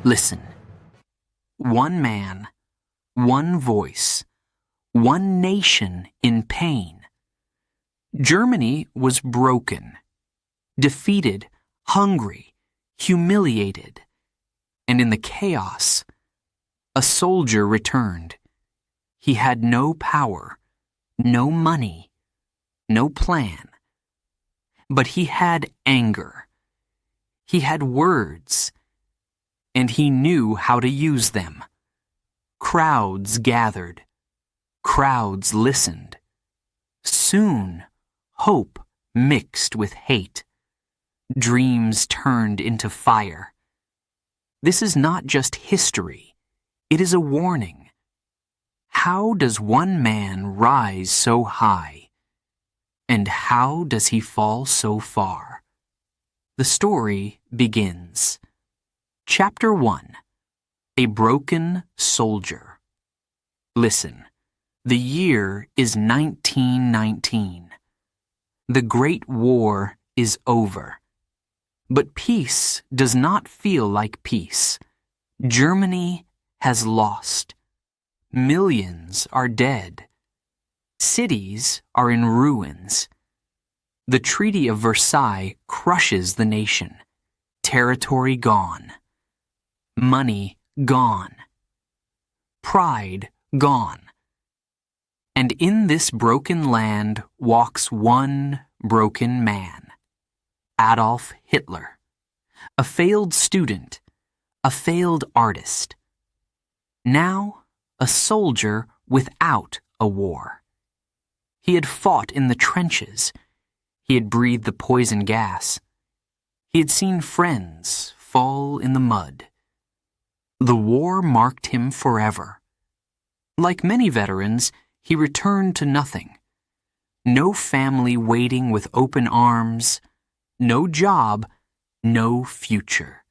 Listen. One man, one voice, one nation in pain. Germany was broken, defeated, hungry, humiliated, and in the chaos, a soldier returned. He had no power, no money, no plan. But he had anger. He had words, and he knew how to use them. Crowds gathered. Crowds listened. Soon, hope mixed with hate. Dreams turned into fire. This is not just history. It is a warning. How does one man rise so high? And how does he fall so far? The story begins. Chapter 1. A Broken Soldier. Listen, the year is 1919. The Great War is over. But peace does not feel like peace. Germany has lost. Millions are dead. Cities are in ruins. The Treaty of Versailles crushes the nation. Territory gone. Money gone. Pride gone. And in this broken land walks one broken man. Adolf Hitler. A failed student. A failed artist. Now, a soldier without a war. He had fought in the trenches. He had breathed the poison gas. He had seen friends fall in the mud. The war marked him forever. Like many veterans, he returned to nothing. No family waiting with open arms, no job, no future.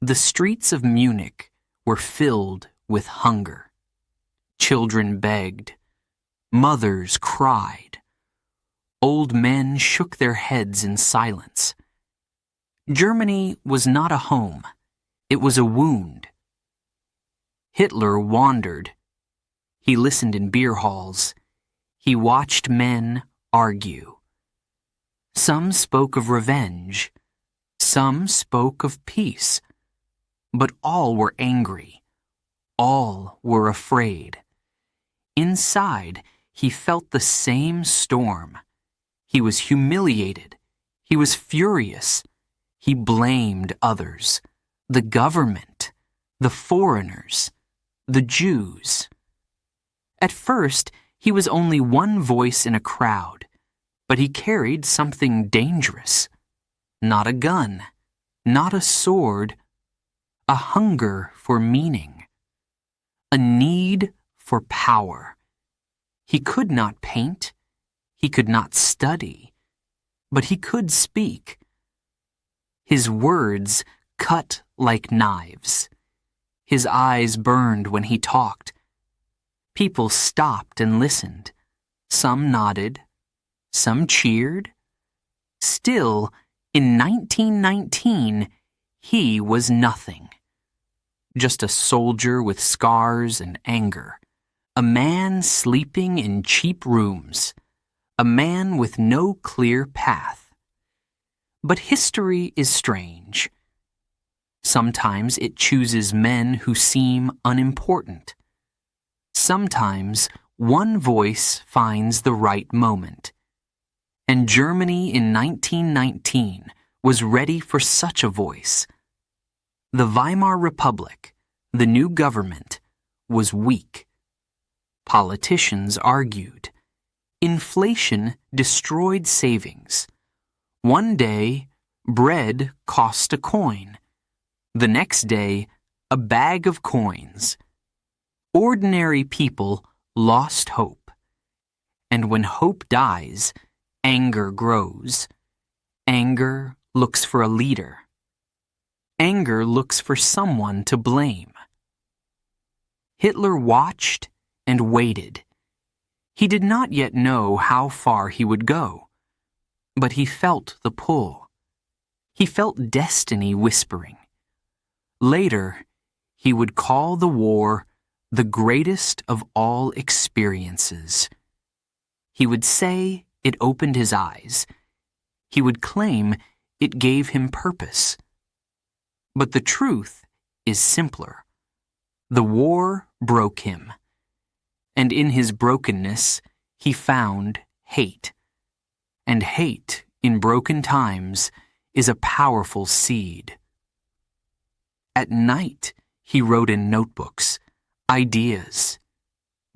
The streets of Munich were filled with hunger. Children begged. Mothers cried. Old men shook their heads in silence. Germany was not a home. It was a wound. Hitler wandered. He listened in beer halls. He watched men argue. Some spoke of revenge. Some spoke of peace. But all were angry. All were afraid. Inside, he felt the same storm. He was humiliated. He was furious. He blamed others. The government, the foreigners, the Jews. At first, he was only one voice in a crowd, but he carried something dangerous. Not a gun, not a sword, a hunger for meaning, a need for power. He could not paint, he could not study, but he could speak. His words cut like knives. His eyes burned when he talked. People stopped and listened. Some nodded. Some cheered. Still, in 1919, he was nothing. Just a soldier with scars and anger. A man sleeping in cheap rooms. A man with no clear path. But history is strange. Sometimes it chooses men who seem unimportant. Sometimes one voice finds the right moment. And Germany in 1919 was ready for such a voice. The Weimar Republic, the new government, was weak. Politicians argued. Inflation destroyed savings. One day, bread cost a coin. The next day, a bag of coins. Ordinary people lost hope. And when hope dies, anger grows. Anger looks for a leader. Anger looks for someone to blame. Hitler watched and waited. He did not yet know how far he would go, but he felt the pull. He felt destiny whispering. Later, he would call the war the greatest of all experiences. He would say it opened his eyes. He would claim it gave him purpose. But the truth is simpler. The war broke him. And in his brokenness, he found hate. And hate in broken times is a powerful seed. At night, he wrote in notebooks, ideas,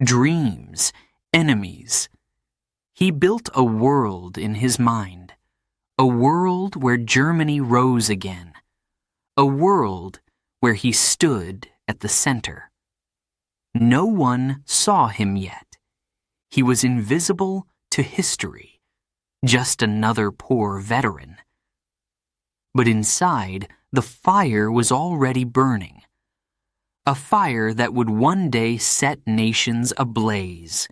dreams, enemies. He built a world in his mind, a world where Germany rose again, a world where he stood at the center. No one saw him yet. He was invisible to history, just another poor veteran. But inside, the fire was already burning, a fire that would one day set nations ablaze.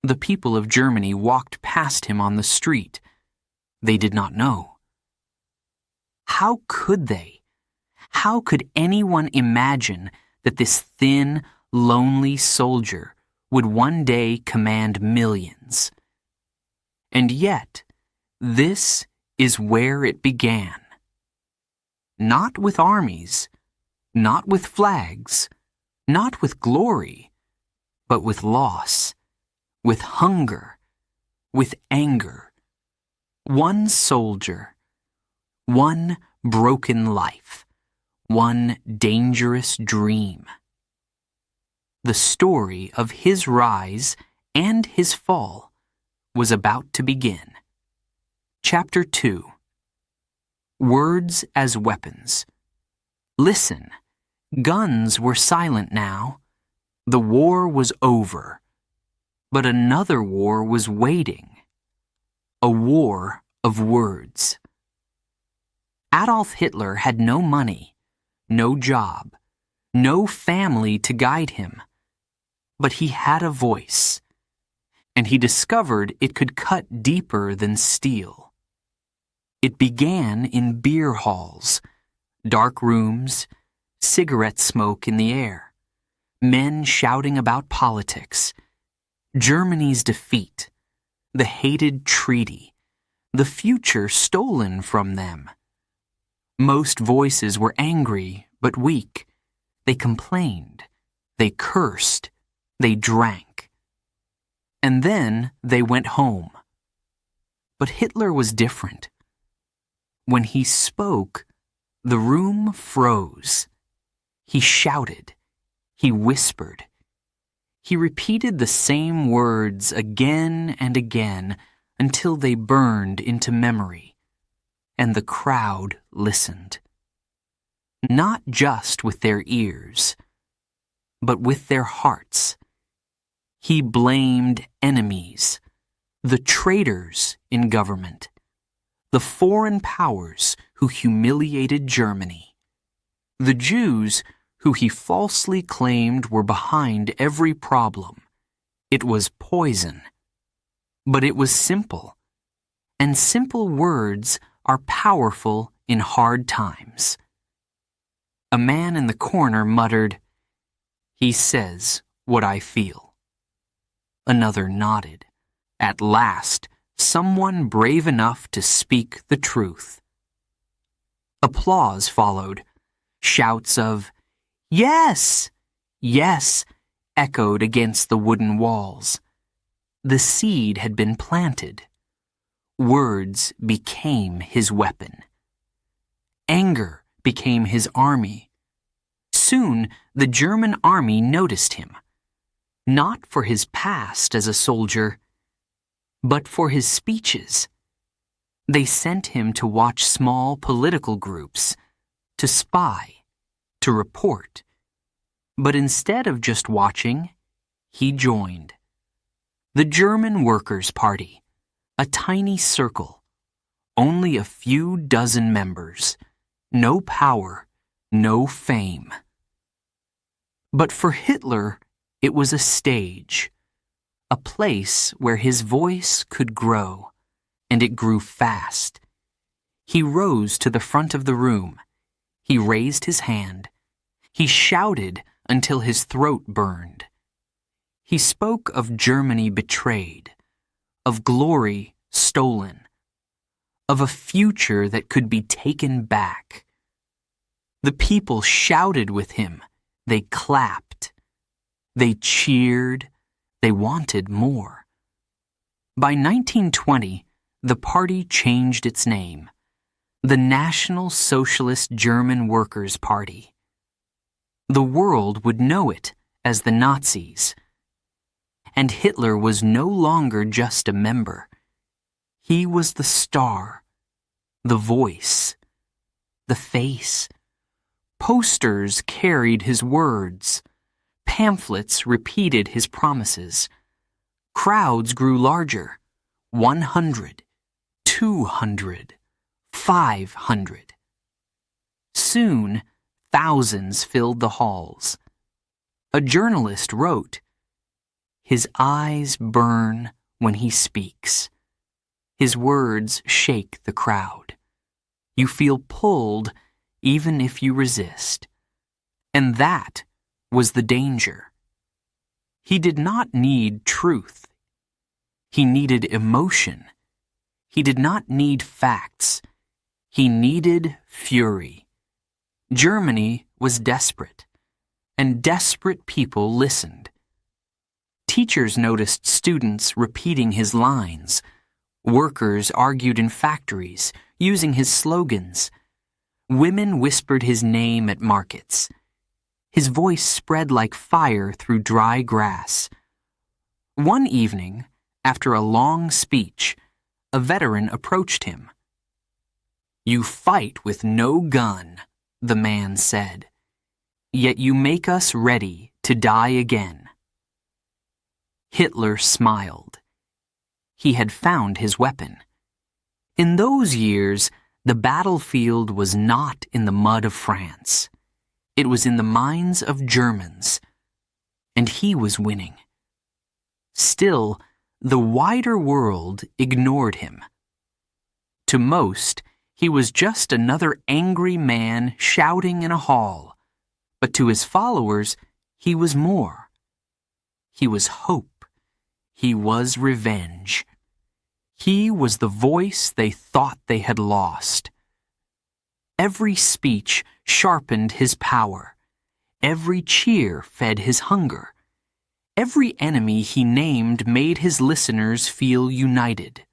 The people of Germany walked past him on the street. They did not know. How could they? How could anyone imagine that this thin, lonely soldier would one day command millions? And yet, this is where it began. Not with armies, not with flags, not with glory, but with loss, with hunger, with anger. One soldier, one broken life, one dangerous dream. The story of his rise and his fall was about to begin. Chapter 2. Words as Weapons. Listen, guns were silent now. The war was over. But another war was waiting. A war of words. Adolf Hitler had no money, no job, no family to guide him. But he had a voice, and he discovered it could cut deeper than steel. It began in beer halls, dark rooms, cigarette smoke in the air, men shouting about politics, Germany's defeat, the hated treaty, the future stolen from them. Most voices were angry but weak. They complained, they cursed, they drank. And then they went home. But Hitler was different. When he spoke, the room froze. He shouted. He whispered. He repeated the same words again and again until they burned into memory, and the crowd listened. Not just with their ears, but with their hearts. He blamed enemies, the traitors in government, the foreign powers who humiliated Germany, the Jews who he falsely claimed were behind every problem. It was poison. But it was simple, and simple words are powerful in hard times. A man in the corner muttered, "He says what I feel." Another nodded. At last, someone brave enough to speak the truth. Applause followed. Shouts of, "Yes! Yes!" echoed against the wooden walls. The seed had been planted. Words became his weapon. Anger became his army. Soon, the German army noticed him, not for his past as a soldier, but for his speeches. They sent him to watch small political groups, to spy, to report. But instead of just watching, he joined. The German Workers' Party, a tiny circle, only a few dozen members, no power, no fame. But for Hitler, it was a stage, a place where his voice could grow, and it grew fast. He rose to the front of the room. He raised his hand. He shouted until his throat burned. He spoke of Germany betrayed, of glory stolen, of a future that could be taken back. The people shouted with him. They clapped. They cheered. They wanted more. By 1920, the party changed its name, the National Socialist German Workers' Party. The world would know it as the Nazis. And Hitler was no longer just a member. He was the star, the voice, the face. Posters carried his words. Pamphlets repeated his promises. Crowds grew larger. 100, 200, 500. Soon, thousands filled the halls. A journalist wrote, "His eyes burn when he speaks. His words shake the crowd. You feel pulled even if you resist." And that was the danger. He did not need truth. He needed emotion. He did not need facts. He needed fury. Germany was desperate, and desperate people listened. Teachers noticed students repeating his lines. Workers argued in factories, using his slogans. Women whispered his name at markets. His voice spread like fire through dry grass. One evening, after a long speech, a veteran approached him. "You fight with no gun," the man said, "yet you make us ready to die again." Hitler smiled. He had found his weapon. In those years, the battlefield was not in the mud of France. It was in the minds of Germans, and he was winning. Still, the wider world ignored him. To most, he was just another angry man shouting in a hall, but to his followers, he was more. He was hope. He was revenge. He was the voice they thought they had lost. Every speech sharpened his power. Every cheer fed his hunger. Every enemy he named made his listeners feel united.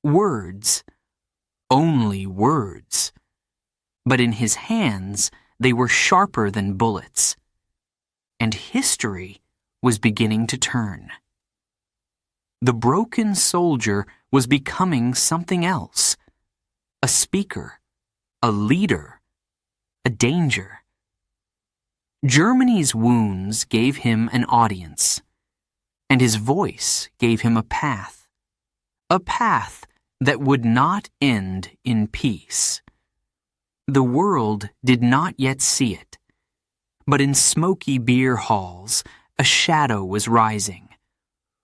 Words. Only words. But in his hands, they were sharper than bullets. And history was beginning to turn. The broken soldier was becoming something else. A speaker. A leader. A danger. Germany's wounds gave him an audience, and his voice gave him a path that would not end in peace. The world did not yet see it, but in smoky beer halls, a shadow was rising,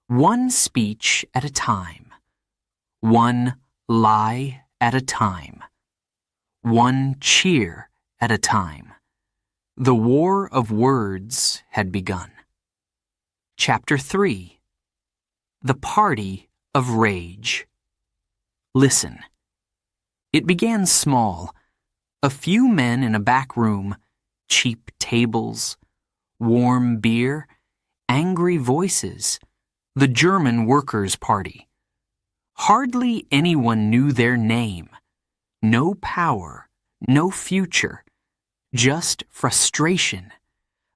one speech at a time, one lie at a time, one cheer at a time. The war of words had begun. Chapter 3. The Party of Rage. Listen. It began small. A few men in a back room, cheap tables, warm beer, angry voices. The German Workers' Party. Hardly anyone knew their name. No power, no future. Just frustration.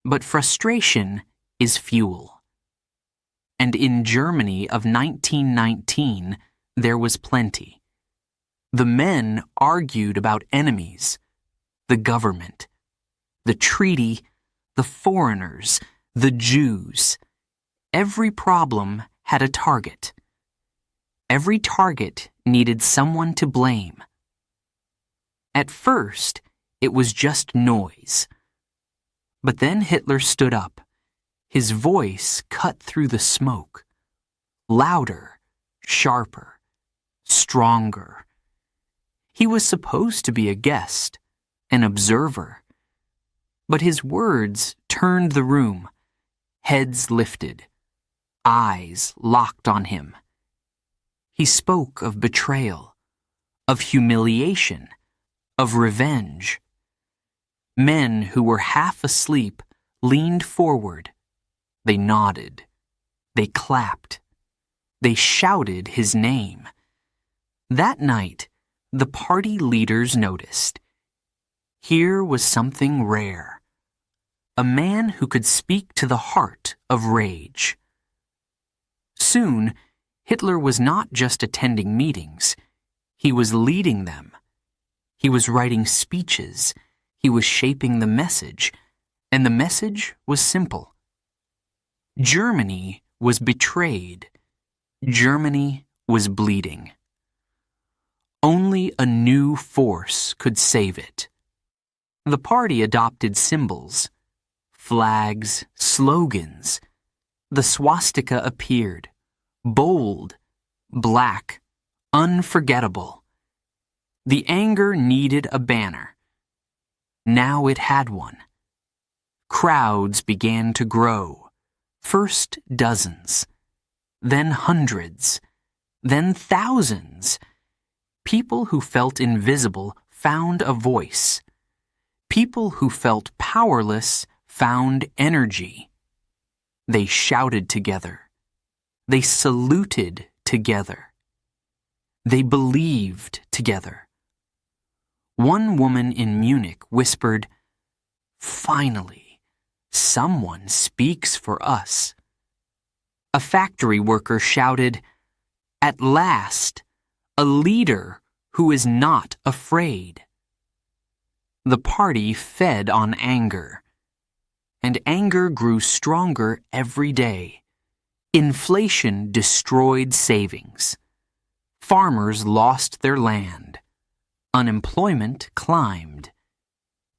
But frustration is fuel. And in Germany of 1919, there was plenty. The men argued about enemies, the government, the treaty, the foreigners, the Jews. Every problem had a target. Every target needed someone to blame. At first, it was just noise. But then Hitler stood up. His voice cut through the smoke. Louder, sharper, stronger. He was supposed to be a guest, an observer. But his words turned the room, heads lifted, eyes locked on him. He spoke of betrayal, of humiliation, of revenge. Men who were half asleep leaned forward. They nodded. They clapped. They shouted his name. That night, the party leaders noticed. Here was something rare. A man who could speak to the heart of rage. Soon, Hitler was not just attending meetings. He was leading them. He was writing speeches. He was shaping the message. And the message was simple. Germany was betrayed. Germany was bleeding. Only a new force could save it. The party adopted symbols, flags, slogans. The swastika appeared, bold, black, unforgettable. The anger needed a banner. Now it had one. Crowds began to grow, first dozens, then hundreds, then thousands. People who felt invisible found a voice. People who felt powerless found energy. They shouted together. They saluted together. They believed together. One woman in Munich whispered, "Finally, someone speaks for us." A factory worker shouted, "At last, a leader who is not afraid." The party fed on anger, and anger grew stronger every day. Inflation destroyed savings. Farmers lost their land. Unemployment climbed.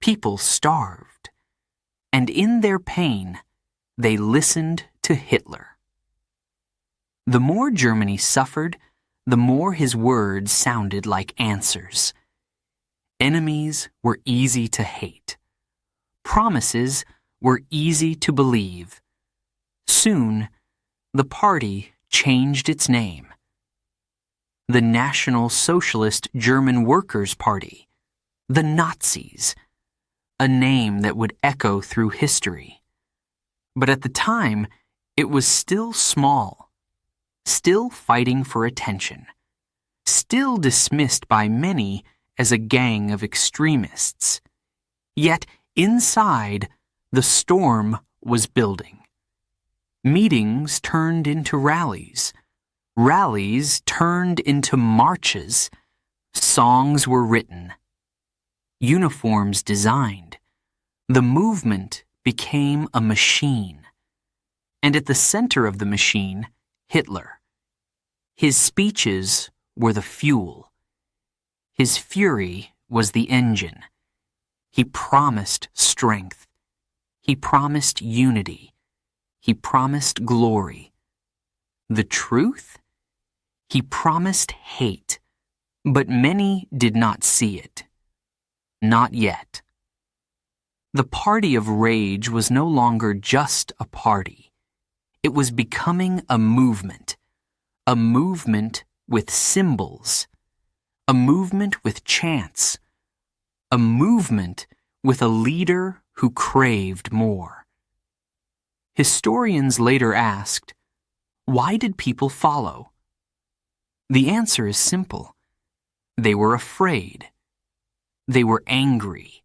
People starved. And in their pain, they listened to Hitler. The more Germany suffered, the more his words sounded like answers. Enemies were easy to hate. Promises were easy to believe. Soon, the party changed its name. The National Socialist German Workers' Party, the Nazis, a name that would echo through history. But at the time, it was still small, still fighting for attention, still dismissed by many as a gang of extremists. Yet inside, the storm was building. Meetings turned into rallies. Rallies turned into marches. Songs were written. Uniforms designed. The movement became a machine. And at the center of the machine, Hitler. His speeches were the fuel. His fury was the engine. He promised strength. He promised unity. He promised glory. The truth? He promised hate, but many did not see it. Not yet. The party of rage was no longer just a party. It was becoming a movement with symbols, a movement with chants, a movement with a leader who craved more. Historians later asked, why did people follow? The answer is simple. They were afraid. They were angry.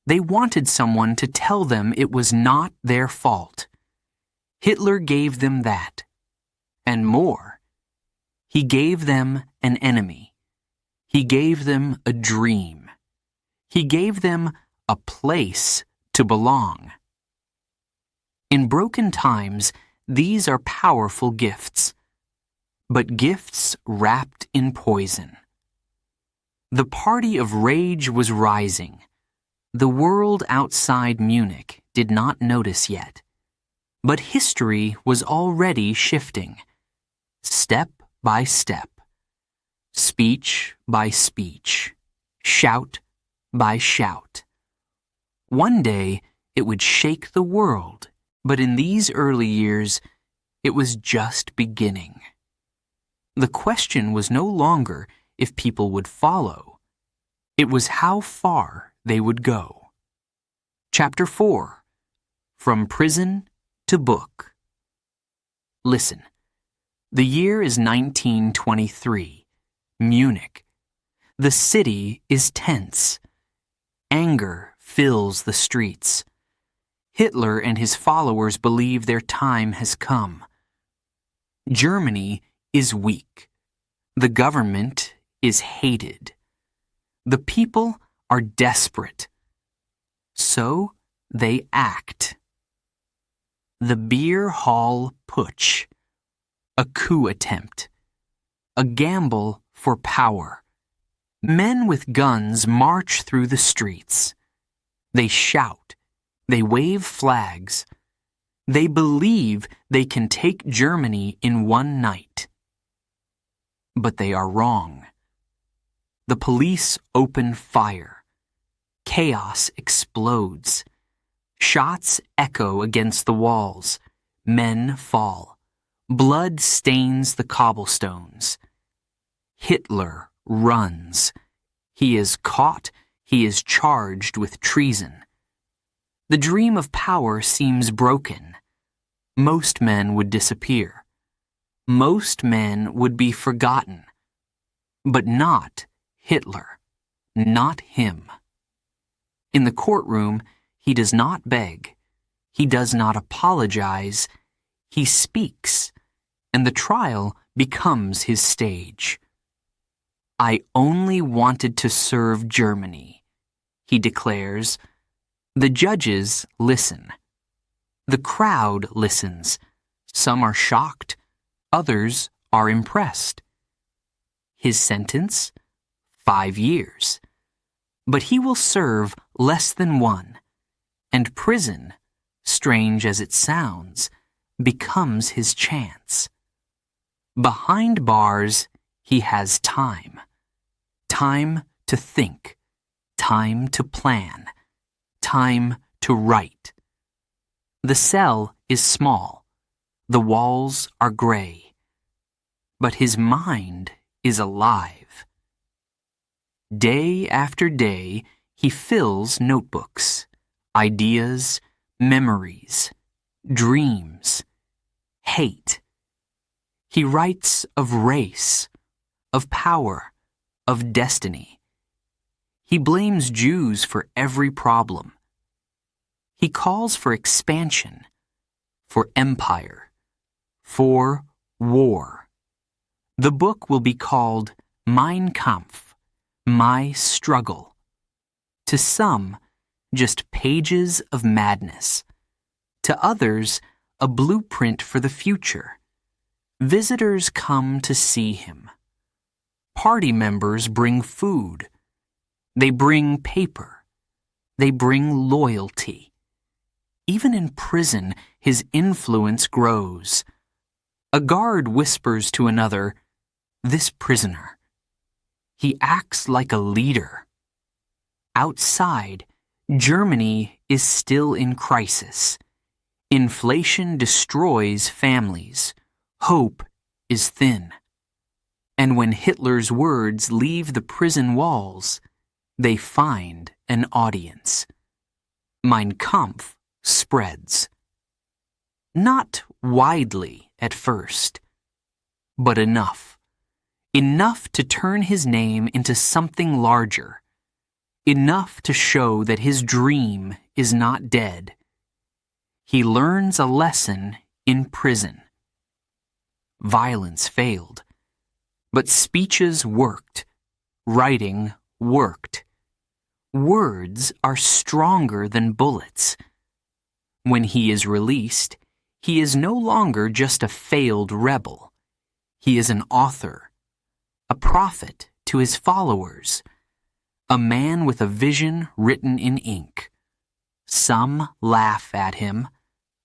They wanted someone to tell them it was not their fault. Hitler gave them that, and more. He gave them an enemy. He gave them a dream. He gave them a place to belong. In broken times, these are powerful gifts, but gifts wrapped in poison. The party of rage was rising. The world outside Munich did not notice yet, but history was already shifting, step by step, speech by speech, shout by shout. One day, it would shake the world, but in these early years, it was just beginning. The question was no longer if people would follow. It was how far they would go. Chapter 4. From Prison to Book. Listen. The year is 1923. Munich. The city is tense. Anger fills the streets. Hitler and his followers believe their time has come. Germany is weak. The government is hated. The people are desperate. So they act. The beer hall putsch. A coup attempt. A gamble for power. Men with guns march through the streets. They shout. They wave flags. They believe they can take Germany in one night. But they are wrong. The police open fire. Chaos explodes. Shots echo against the walls. Men fall. Blood stains the cobblestones. Hitler runs. He is caught. He is charged with treason. The dream of power seems broken. Most men would disappear. Most men would be forgotten. But not Hitler. Not him. In the courtroom, he does not beg. He does not apologize. He speaks, and the trial becomes his stage. I only wanted to serve Germany, he declares. The judges listen. The crowd listens. Some are shocked. Others are impressed. His sentence? 5 years. But he will serve less than 1, and prison, strange as it sounds, becomes his chance. Behind bars, he has time. Time to think. Time to plan. Time to write. The cell is small. The walls are gray. But his mind is alive. Day after day, he fills notebooks, ideas, memories, dreams, hate. He writes of race, of power, of destiny. He blames Jews for every problem. He calls for expansion, for empire, for war. The book will be called Mein Kampf, My Struggle. To some, just pages of madness. To others, a blueprint for the future. Visitors come to see him. Party members bring food. They bring paper. They bring loyalty. Even in prison, his influence grows. A guard whispers to another, "This prisoner." He acts like a leader. Outside, Germany is still in crisis. Inflation destroys families. Hope is thin. And when Hitler's words leave the prison walls, they find an audience. Mein Kampf spreads. Not widely at first, but enough. Enough to turn his name into something larger. Enough to show that his dream is not dead. He learns a lesson in prison. Violence failed, but speeches worked. Writing worked. Words are stronger than bullets. When he is released, he is no longer just a failed rebel. He is an author, a prophet to his followers, a man with a vision written in ink. Some laugh at him,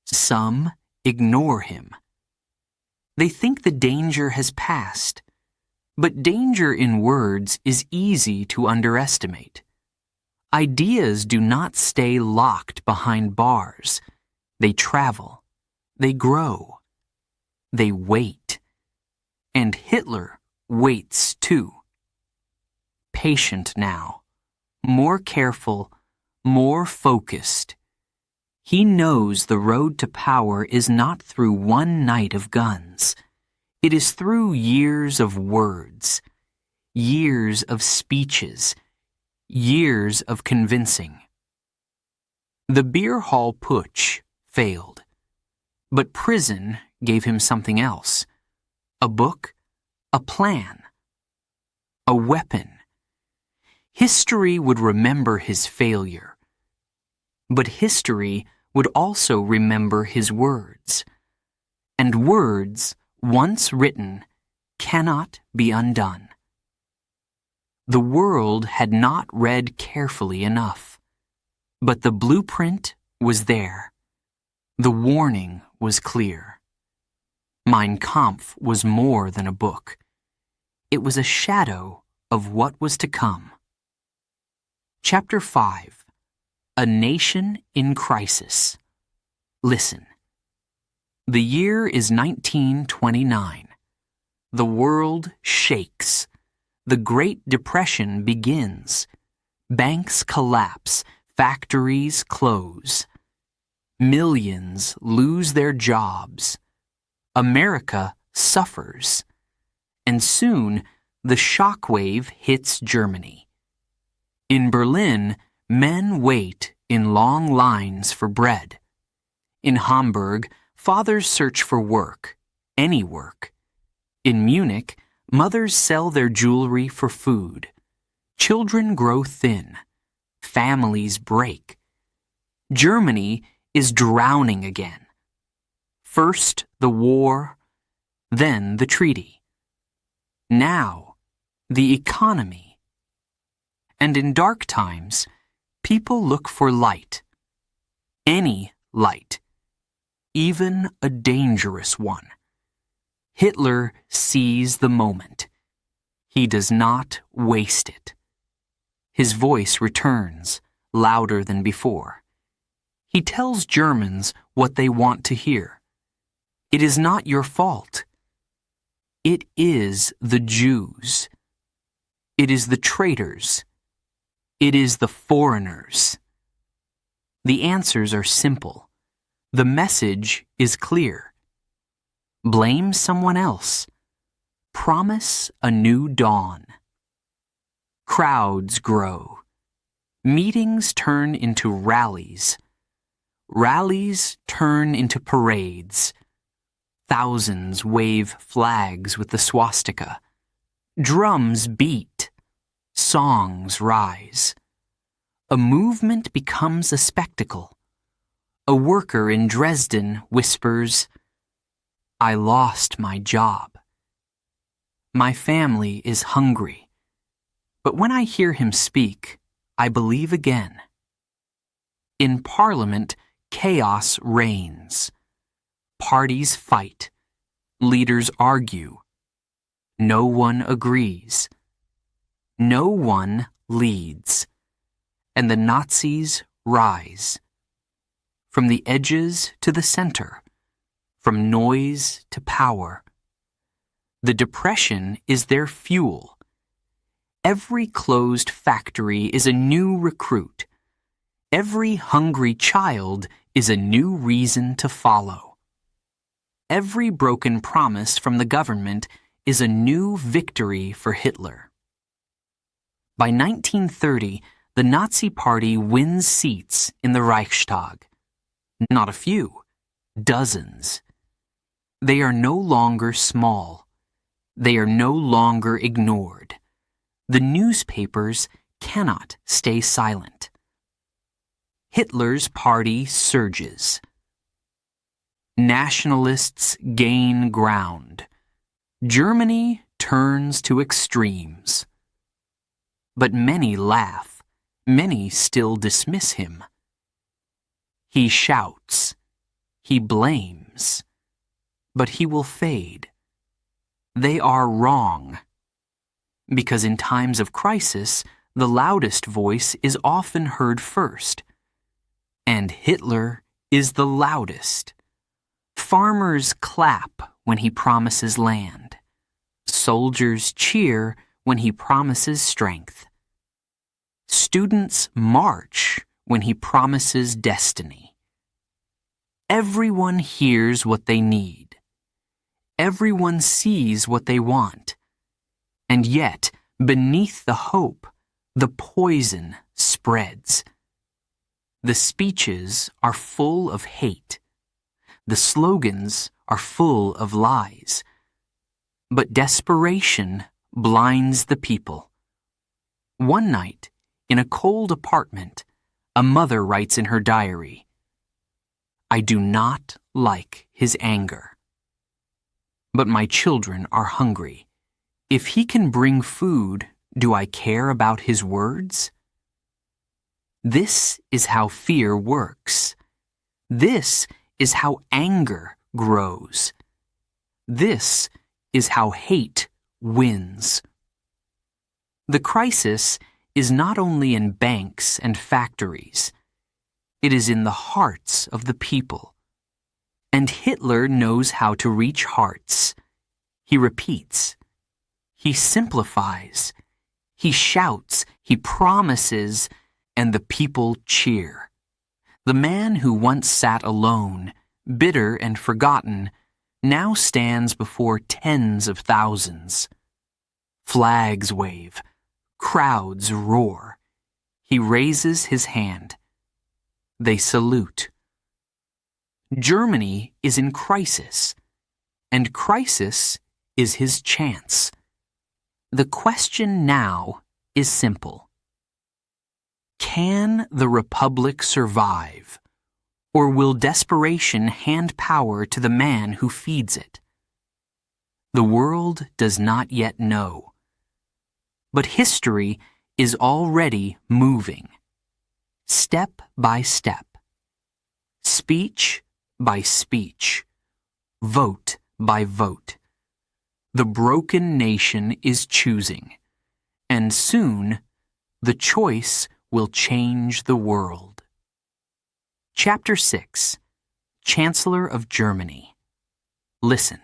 some ignore him. They think the danger has passed, but danger in words is easy to underestimate. Ideas do not stay locked behind bars. They travel. They grow. They wait. And Hitler waits too. Patient now. More careful. More focused. He knows the road to power is not through one night of guns. It is through years of words, years of speeches, years of convincing. The beer hall putsch failed, but prison gave him something else. A book, a plan, a weapon. History would remember his failure, but history would also remember his words. And words, once written, cannot be undone. The world had not read carefully enough, but the blueprint was there. The warning was clear. Mein Kampf was more than a book. It was a shadow of what was to come. Chapter 5. A Nation in Crisis. Listen. The year is 1929. The world shakes. The Great Depression begins. Banks collapse. Factories close. Millions lose their jobs. America suffers. And soon, the shockwave hits Germany. In Berlin, men wait in long lines for bread. In Hamburg, fathers search for work, any work. In Munich, mothers sell their jewelry for food. Children grow thin. Families break. Germany is drowning again. First the war, then the treaty. Now, the economy. And in dark times, people look for light. Any light. Even a dangerous one. Hitler sees the moment. He does not waste it. His voice returns, louder than before. He tells Germans what they want to hear. It is not your fault. It is the Jews. It is the traitors. It is the foreigners. The answers are simple. The message is clear. Blame someone else. Promise a new dawn. Crowds grow. Meetings turn into rallies. Rallies turn into parades. Thousands wave flags with the swastika. Drums beat. Songs rise. A movement becomes a spectacle. A worker in Dresden whispers, "I lost my job. My family is hungry." But when I hear him speak, I believe again. In Parliament, chaos reigns. Parties fight. Leaders argue. No one agrees. No one leads. And the Nazis rise. From the edges to the center. From noise to power. The depression is their fuel. Every closed factory is a new recruit. Every hungry child is a new reason to follow. Every broken promise from the government is a new victory for Hitler. By 1930, the Nazi Party wins seats in the Reichstag. Not a few, dozens. They are no longer small. They are no longer ignored. The newspapers cannot stay silent. Hitler's party surges. Nationalists gain ground. Germany turns to extremes. But many laugh. Many still dismiss him. He shouts. He blames. But he will fade. They are wrong. Because in times of crisis, The loudest voice is often heard first. And Hitler is the loudest. Farmers clap when he promises land. Soldiers cheer when he promises strength. Students march when he promises destiny. Everyone hears what they need. Everyone sees what they want. And yet, beneath the hope, the poison spreads. The speeches are full of hate. The slogans are full of lies. But desperation blinds the people. One night, in a cold apartment, a mother writes in her diary, "I do not like his anger. But my children are hungry. If he can bring food, do I care about his words?" This is how fear works. This is how anger grows. This is how hate wins. The crisis is not only in banks and factories. It is in the hearts of the people. And Hitler knows how to reach hearts. He repeats. He simplifies. He shouts. He promises. And the people cheer. The man who once sat alone, bitter and forgotten, now stands before tens of thousands. Flags wave. Crowds roar. He raises his hand. They salute. Germany is in crisis, and crisis is his chance. The question now is simple. Can the Republic survive, or will desperation hand power to the man who feeds it? The world does not yet know. But history is already moving, step by step, speech by speech, vote by vote. The broken nation is choosing, and soon the choice will change the world. Chapter 6, Chancellor of Germany. Listen,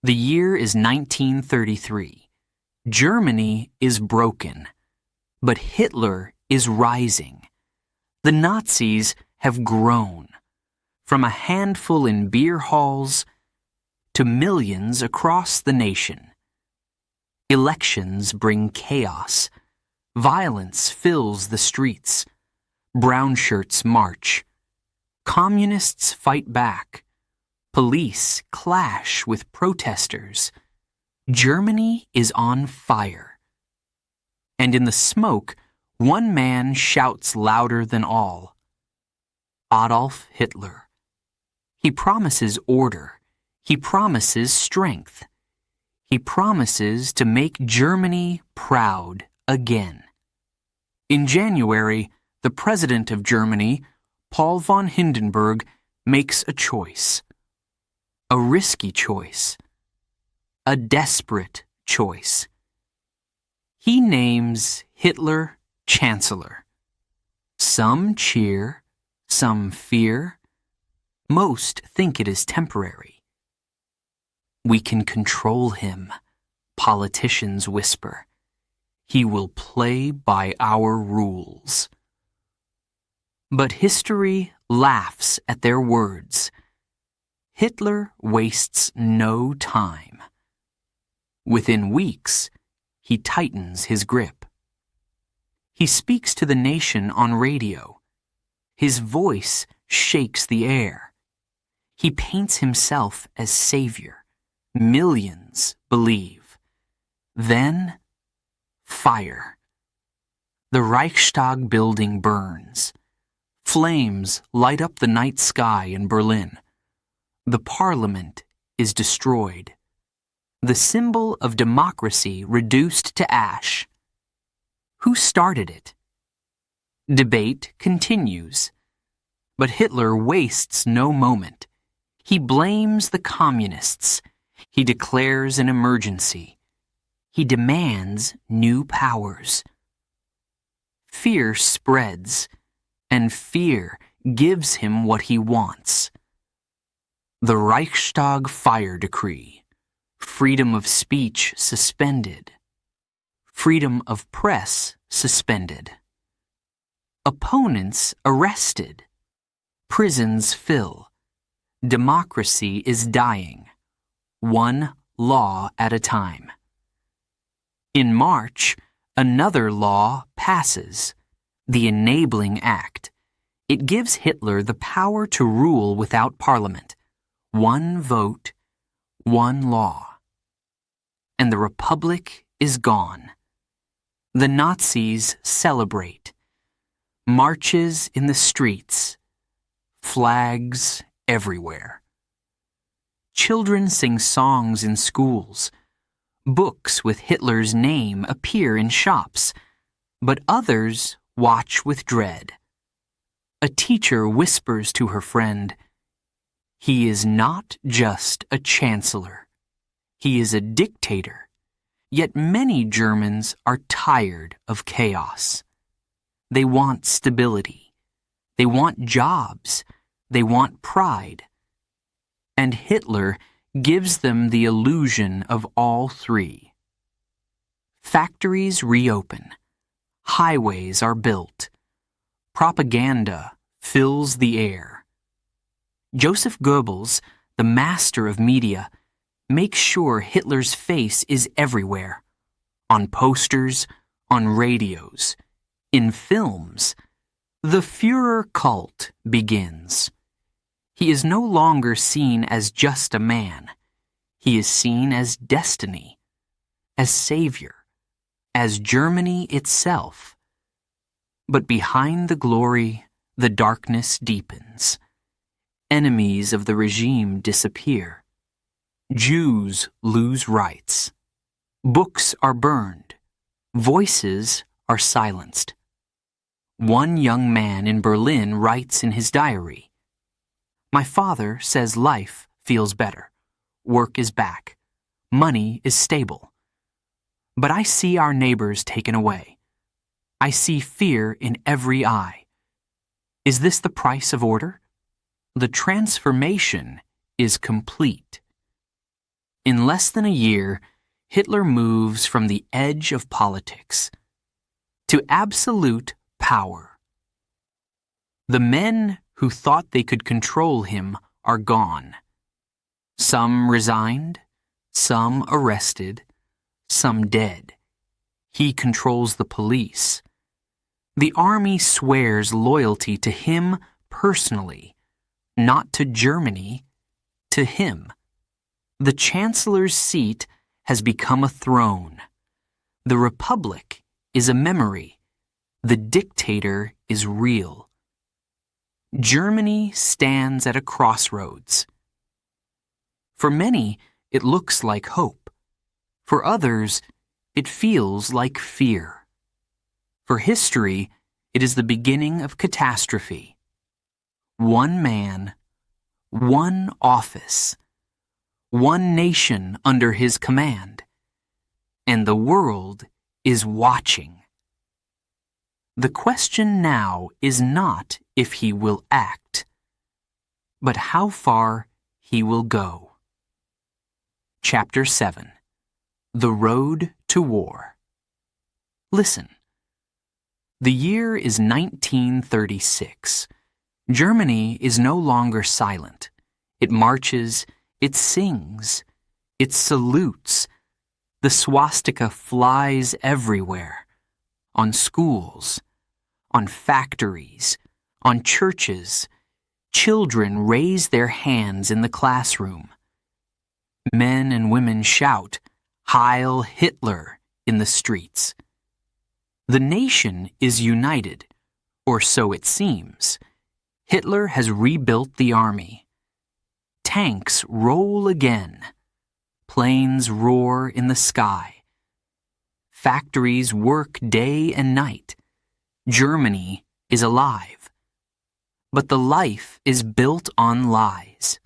the year is 1933. Germany is broken, but Hitler is rising. The Nazis have grown, from a handful in beer halls to millions across the nation. Elections bring chaos. Violence fills the streets. Brown shirts march. Communists fight back. Police clash with protesters. Germany is on fire. And in the smoke, one man shouts louder than all. Adolf Hitler. He promises order. He promises strength. He promises to make Germany proud again. In January, the President of Germany, Paul von Hindenburg, makes a choice. A risky choice. A desperate choice. He names Hitler Chancellor. Some cheer, some fear. Most think it is temporary. We can control him, politicians whisper. He will play by our rules. But history laughs at their words. Hitler wastes no time. Within weeks, he tightens his grip. He speaks to the nation on radio. His voice shakes the air. He paints himself as savior. Millions believe. Then, fire. The Reichstag building burns. Flames light up the night sky in Berlin. The parliament is destroyed. The symbol of democracy reduced to ash. Who started it? Debate continues. But Hitler wastes no moment. He blames the communists. He declares an emergency. He demands new powers. fear spreads, and fear gives him what he wants. The Reichstag fire decree, freedom of speech suspended, freedom of press suspended, opponents arrested, prisons fill, democracy is dying, one law at a time. In March, another law passes, the Enabling Act. It gives Hitler the power to rule without parliament. One vote, one law. And the Republic is gone. The Nazis celebrate. Marches in the streets. Flags everywhere. Children sing songs in schools. Books with Hitler's name appear in shops, but others watch with dread. A teacher whispers to her friend, "He is not just a chancellor. He is a dictator." Yet many Germans are tired of chaos. They want stability. They want jobs. They want pride. And Hitler gives them the illusion of all three. Factories reopen. Highways are built. Propaganda fills the air. Joseph Goebbels, the master of media, makes sure Hitler's face is everywhere. On posters, on radios, in films. The Führer cult begins. He is no longer seen as just a man. He is seen as destiny, as savior, as Germany itself. But behind the glory, the darkness deepens. Enemies of the regime disappear. Jews lose rights. Books are burned. Voices are silenced. One young man in Berlin writes in his diary, "My father says life feels better. Work is back. Money is stable. But I see our neighbors taken away. I see fear in every eye. Is this the price of order? The transformation is complete." In less than a year, Hitler moves from the edge of politics to absolute power. The men who thought they could control him are gone. Some resigned, some arrested, some dead. He controls the police. The army swears loyalty to him personally, not to Germany, to him. The chancellor's seat has become a throne. The republic is a memory. The dictator is real. Germany stands at a crossroads. For many, it looks like hope. For others, it feels like fear. For history, it is the beginning of catastrophe. One man, one office, one nation under his command, and the world is watching. The question now is not if he will act, but how far he will go. Chapter 7. The Road to War. Listen. The year is 1936. Germany is no longer silent. It marches, it sings, it salutes. The swastika flies everywhere. On schools, on factories, on churches. Children raise their hands in the classroom. Men and women shout, "Heil Hitler," in the streets. The nation is united, or so it seems. Hitler has rebuilt the army. Tanks roll again. Planes roar in the sky. Factories work day and night. Germany is alive. But the life is built on lies.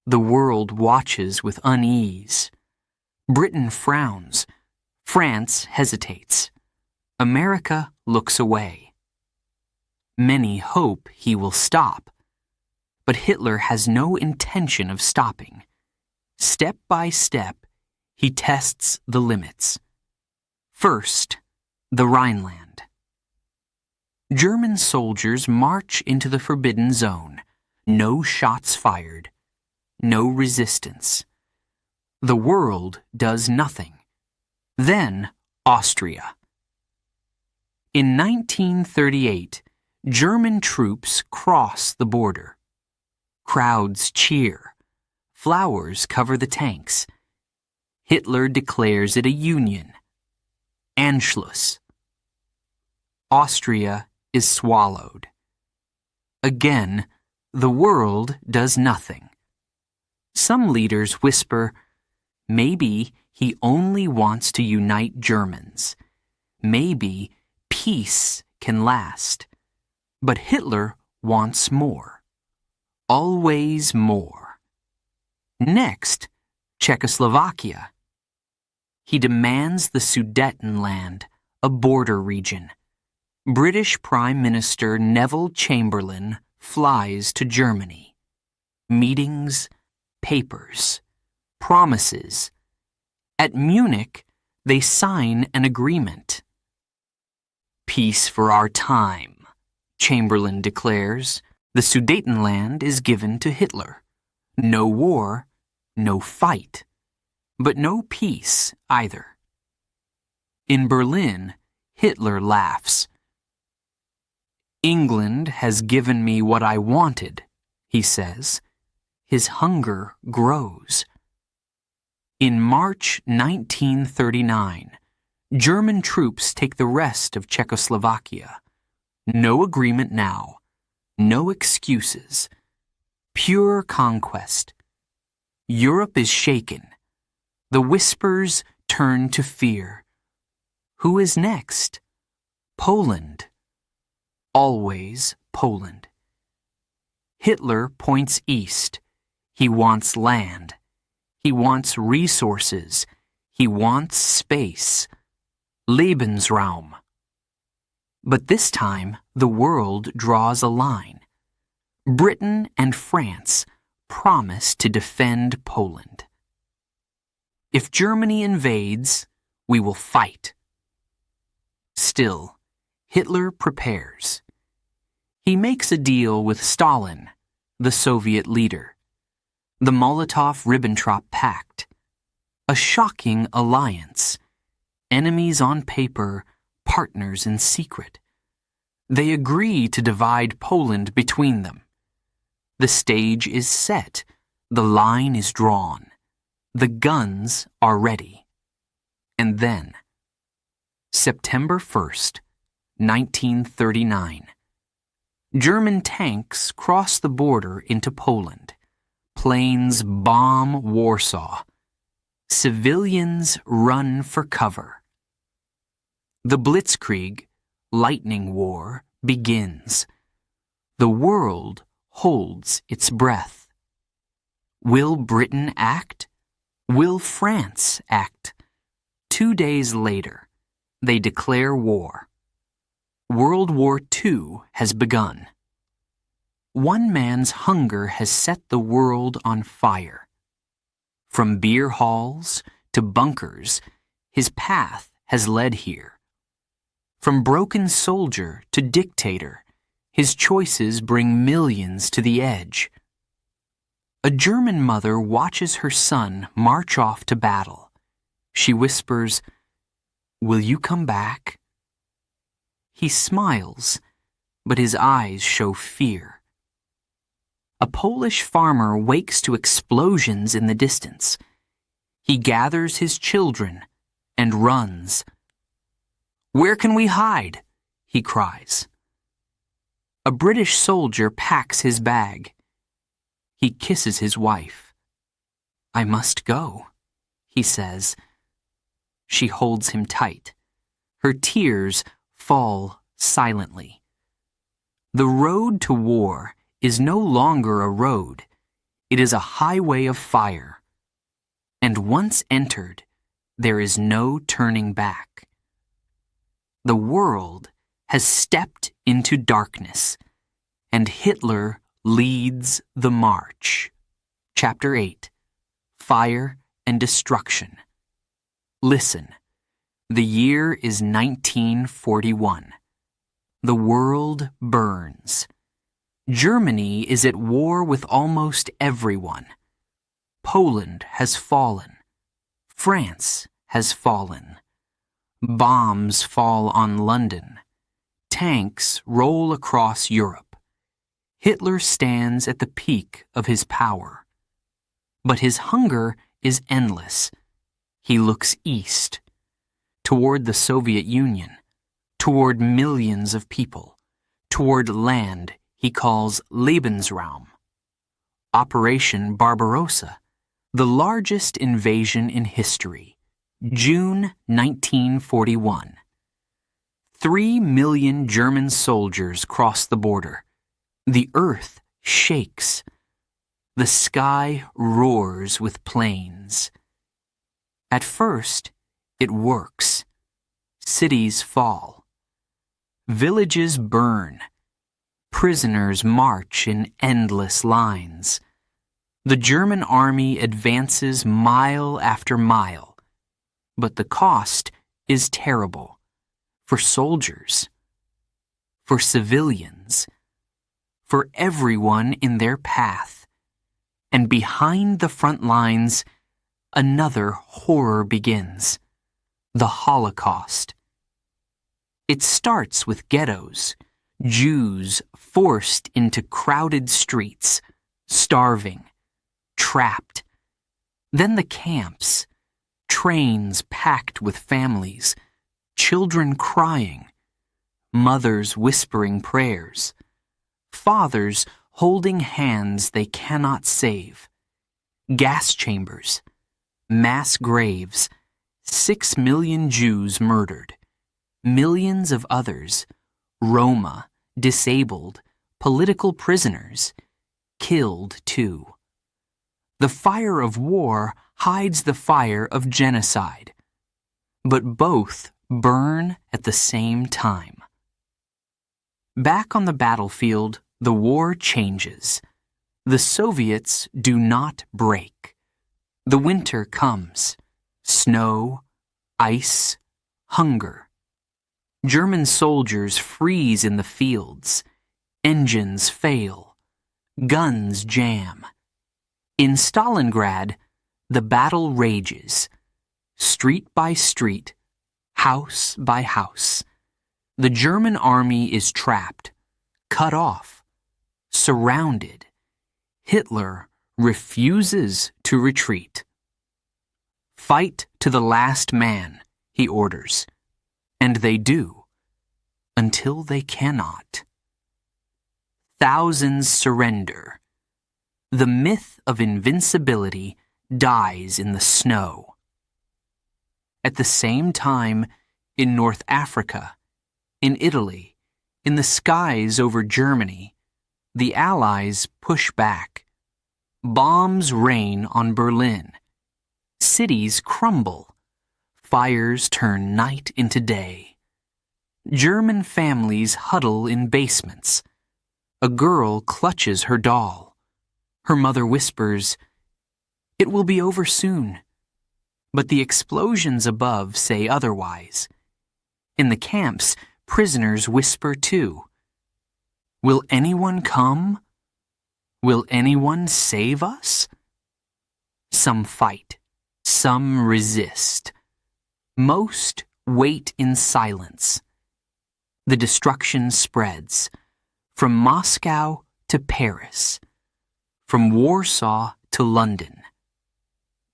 The world watches with unease. Britain frowns. France hesitates. America looks away. Many hope he will stop, but Hitler has no intention of stopping. Step by step, he tests the limits. First, the Rhineland. German soldiers march into the forbidden zone. No shots fired. No resistance. The world does nothing. Then, Austria. In 1938, German troops cross the border. Crowds cheer. Flowers cover the tanks. Hitler declares it a union. Anschluss. Austria is swallowed. Again, the world does nothing. Some leaders whisper, maybe he only wants to unite Germans. Maybe peace can last. But Hitler wants more. Always more. Next, Czechoslovakia. He demands the Sudetenland, a border region. British Prime Minister Neville Chamberlain flies to Germany. Meetings, papers, promises. At Munich, they sign an agreement. Peace for our time, Chamberlain declares. The Sudetenland is given to Hitler. No war, no fight, but no peace either. In Berlin, Hitler laughs. England has given me what I wanted, he says. His hunger grows. In March 1939, German troops take the rest of Czechoslovakia. No agreement now. No excuses. Pure conquest. Europe is shaken. The whispers turn to fear. Who is next? Poland. Always Poland. Hitler points east. He wants land. He wants resources. He wants space. Lebensraum. But this time, the world draws a line. Britain and France promise to defend Poland. If Germany invades, we will fight. Still, Hitler prepares. He makes a deal with Stalin, the Soviet leader. The Molotov-Ribbentrop Pact. A shocking alliance. Enemies on paper, partners in secret. They agree to divide Poland between them. The stage is set. The line is drawn. The guns are ready. And then, September 1st, 1939. German tanks cross the border into Poland. Planes bomb Warsaw. Civilians run for cover. The Blitzkrieg, lightning war, begins. The world holds its breath. Will Britain act? Will France act? 2 days later, they declare war. World War II has begun. One man's hunger has set the world on fire. From beer halls to bunkers, his path has led here. From broken soldier to dictator, his choices bring millions to the edge. A German mother watches her son march off to battle. She whispers, "Will you come back?" He smiles, but his eyes show fear. A Polish farmer wakes to explosions in the distance. He gathers his children and runs. "Where can we hide?" he cries. A British soldier packs his bag. He kisses his wife. "I must go," he says. She holds him tight. Her tears fall silently. The road to war is no longer a road. It is a highway of fire. And once entered, there is no turning back. The world has stepped into darkness, and Hitler leads the march. Chapter 8. Fire and Destruction. Listen. The year is 1941. The world burns. Germany is at war with almost everyone. Poland has fallen. France has fallen. Bombs fall on London. Tanks roll across Europe. Hitler stands at the peak of his power. But his hunger is endless. He looks east, toward the Soviet Union, toward millions of people, toward land he calls Lebensraum. Operation Barbarossa, the largest invasion in history. June 1941. 3 million German soldiers cross the border. The earth shakes. The sky roars with planes. At first, it works. Cities fall. Villages burn. Prisoners march in endless lines. The German army advances mile after mile. But the cost is terrible. For soldiers. For civilians. For everyone in their path. And behind the front lines, another horror begins. The Holocaust. It starts with ghettos, Jews forced into crowded streets, starving, trapped. Then the camps, trains packed with families, children crying, mothers whispering prayers, fathers holding hands they cannot save, gas chambers, mass graves, 6 million Jews murdered, millions of others, Roma, disabled, political prisoners, killed too. The fire of war hides the fire of genocide, but both burn at the same time. Back on the battlefield, the war changes. The Soviets do not break. The winter comes. Snow, ice, hunger. German soldiers freeze in the fields. Engines fail. Guns jam. In Stalingrad, the battle rages. Street by street, house by house. The German army is trapped, cut off, surrounded. Hitler refuses to retreat. Fight to the last man, he orders. And they do, until they cannot. Thousands surrender. The myth of invincibility dies in the snow. At the same time, in North Africa, in Italy, in the skies over Germany, the Allies push back. Bombs rain on Berlin. Cities crumble. Fires turn night into day. German families huddle in basements. A girl clutches her doll. Her mother whispers, "It will be over soon." But the explosions above say otherwise. In the camps, prisoners whisper too. Will anyone come? Will anyone save us? Some fight. Some resist. Most wait in silence. The destruction spreads. From Moscow to Paris. From Warsaw to London.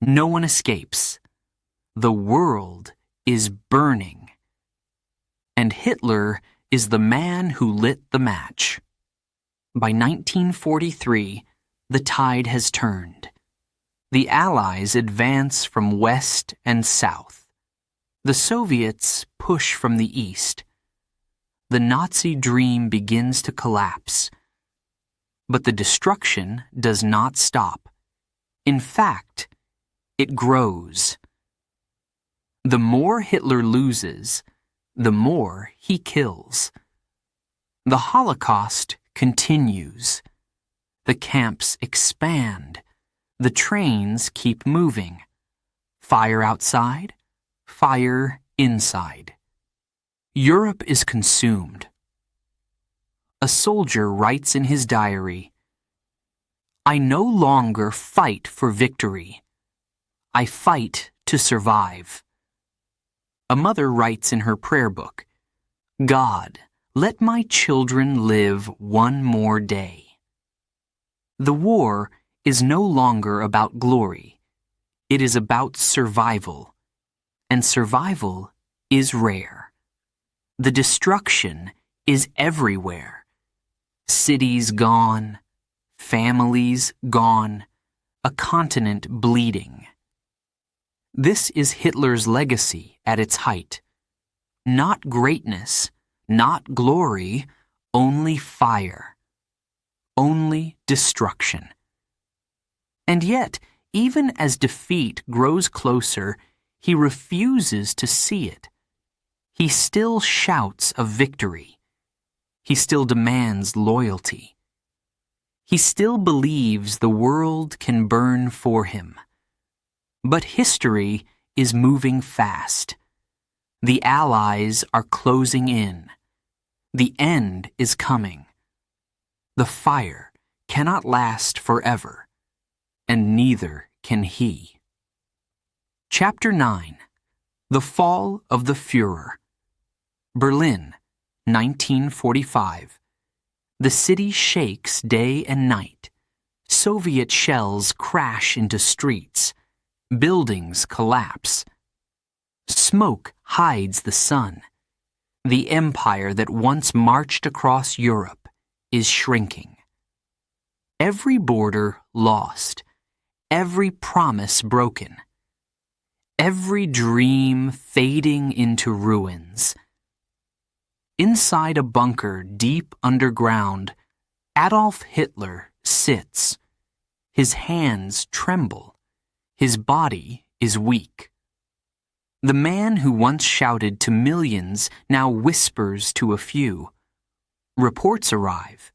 No one escapes. The world is burning. And Hitler is the man who lit the match. By 1943, the tide has turned. The Allies advance from west and south. The Soviets push from the east. The Nazi dream begins to collapse. But the destruction does not stop. In fact, it grows. The more Hitler loses, the more he kills. The Holocaust continues. The camps expand. The trains keep moving. Fire outside, fire inside. Europe is consumed. A soldier writes in his diary, "I no longer fight for victory. I fight to survive." A mother writes in her prayer book, "God, let my children live one more day." The war is no longer about glory. It is about survival. And survival is rare. The destruction is everywhere. Cities gone, families gone, a continent bleeding. This is Hitler's legacy at its height. Not greatness, not glory, only fire. Only destruction. And yet, even as defeat grows closer, he refuses to see it. He still shouts of victory. He still demands loyalty. He still believes the world can burn for him. But history is moving fast. The Allies are closing in. The end is coming. The fire cannot last forever, and neither can he. Chapter 9. The Fall of the Führer. Berlin, 1945. The city shakes day and night. Soviet shells crash into streets. Buildings collapse. Smoke hides the sun. The empire that once marched across Europe is shrinking. Every border lost. Every promise broken. Every dream fading into ruins. Inside a bunker deep underground, Adolf Hitler sits. His hands tremble. His body is weak. The man who once shouted to millions now whispers to a few. Reports arrive.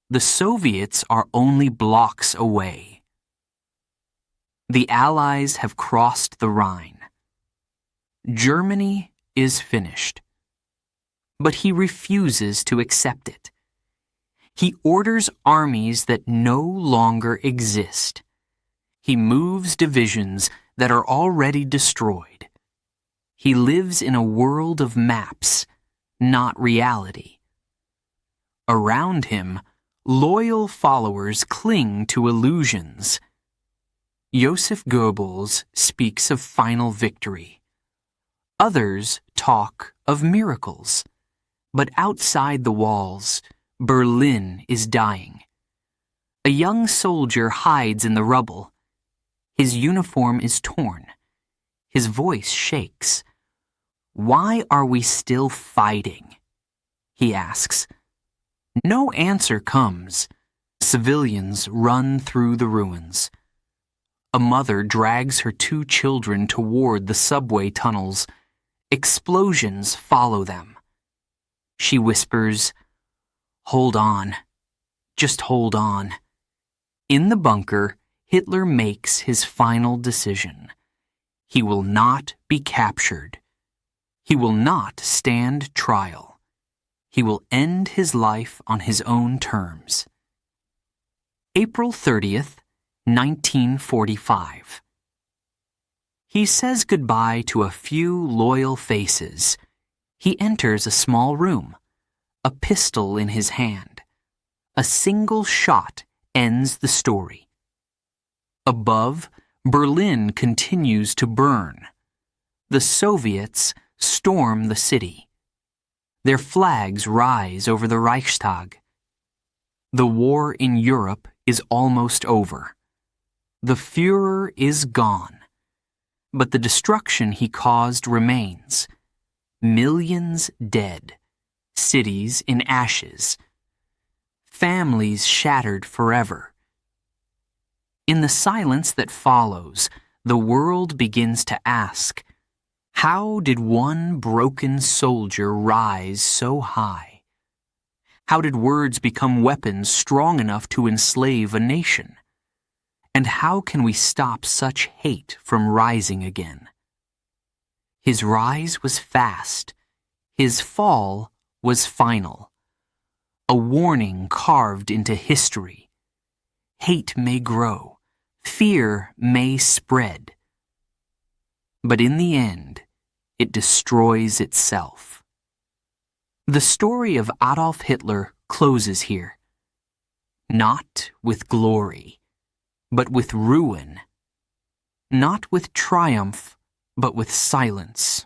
The Soviets are only blocks away. The Allies have crossed the Rhine. Germany is finished. But he refuses to accept it. He orders armies that no longer exist. He moves divisions that are already destroyed. He lives in a world of maps, not reality. Around him, loyal followers cling to illusions. Joseph Goebbels speaks of final victory. Others talk of miracles. But outside the walls, Berlin is dying. A young soldier hides in the rubble. His uniform is torn. His voice shakes. "Why are we still fighting?" he asks. No answer comes. Civilians run through the ruins. A mother drags her 2 children toward the subway tunnels. Explosions follow them. She whispers, "Hold on. Just hold on." In the bunker, Hitler makes his final decision. He will not be captured. He will not stand trial. He will end his life on his own terms. April 30th, 1945. He says goodbye to a few loyal faces. He enters a small room, a pistol in his hand. A single shot ends the story. Above, Berlin continues to burn. The Soviets storm the city. Their flags rise over the Reichstag. The war in Europe is almost over. The Führer is gone. But the destruction he caused remains. Millions dead, cities in ashes, families shattered forever. In the silence that follows, the world begins to ask, How did one broken soldier rise so high? How did words become weapons strong enough to enslave a nation? And how can we stop such hate from rising again? His rise was fast. His fall was final. A warning carved into history. Hate may grow. Fear may spread. But in the end, it destroys itself. The story of Adolf Hitler closes here. Not with glory, but with ruin. Not with triumph, but with silence.